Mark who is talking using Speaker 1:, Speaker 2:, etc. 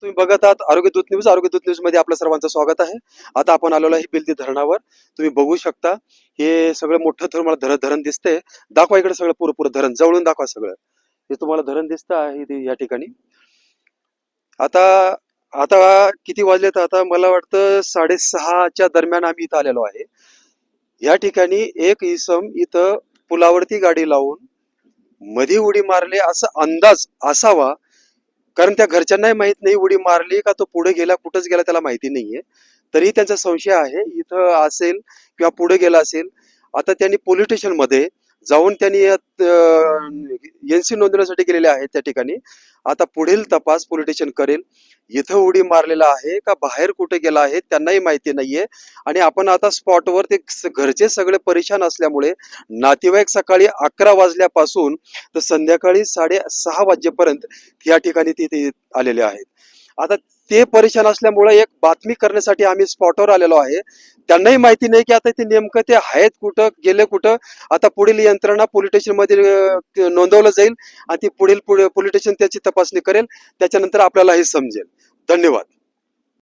Speaker 1: तुम्ही बघत आहात आरोग्य दूत न्यूज. आरोग्य दूत न्यूज मध्ये आपलं सर्वांचं स्वागत आहे. आता आपण आलेलो आहे बिलदी धरणावर. तुम्ही बघू शकता हे सगळं मोठं तुम्हाला धरण दिसतंय. दाखवा इकडे सगळं पुरं धरण जवळून दाखवा सगळं. हे तुम्हाला धरण दिसतं आहे या ठिकाणी. आता आता किती वाजले तर आता मला वाटतं 6:30च्या दरम्यान आम्ही इथं आलेलो आहे. या ठिकाणी एक इसम इथं पुलावरती गाडी लावून मध्ये उडी मारली असा अंदाज असावा, कारण त्या घरच्यांनाही माहित नाही उडी मारली का तो पुढे गेला, कुठंच गेला त्याला माहिती नाहीये. तरी त्यांचा संशय आहे इथं असेल किंवा पुढे गेला असेल. आता त्यांनी पोलीस स्टेशन मध्ये जाऊन त्यांनी एनसी नोंदवण्यासाठी गेलेले आहेत त्या ठिकाणी. आता पुढील तपास पोलीस स्टेशन करेल. इथं उडी मारलेला आहे का बाहेर कुठे गेला आहे त्यांनाही माहिती नाहीये. आणि आपण आता स्पॉटवर ते घरचे सगळे परेशान असल्यामुळे नातेवाईक सकाळी 11 वाजल्यापासून तर संध्याकाळी 6:30 वाजेपर्यंत या ठिकाणी तिथे आलेले आहेत. आता ते परेशान असल्यामुळे एक बातमी करण्यासाठी आम्ही स्पॉटवर आलेलो आहे. त्यांनाही माहिती नाही की आता ते नेमकं ते आहेत कुठं, गेले कुठं. आता पुढील यंत्रणा पोलीस स्टेशन मध्ये नोंदवलं जाईल आणि ती पुढील पोलीस स्टेशन त्याची तपासणी करेल. त्याच्यानंतर आपल्याला हे समजेल. धन्यवाद.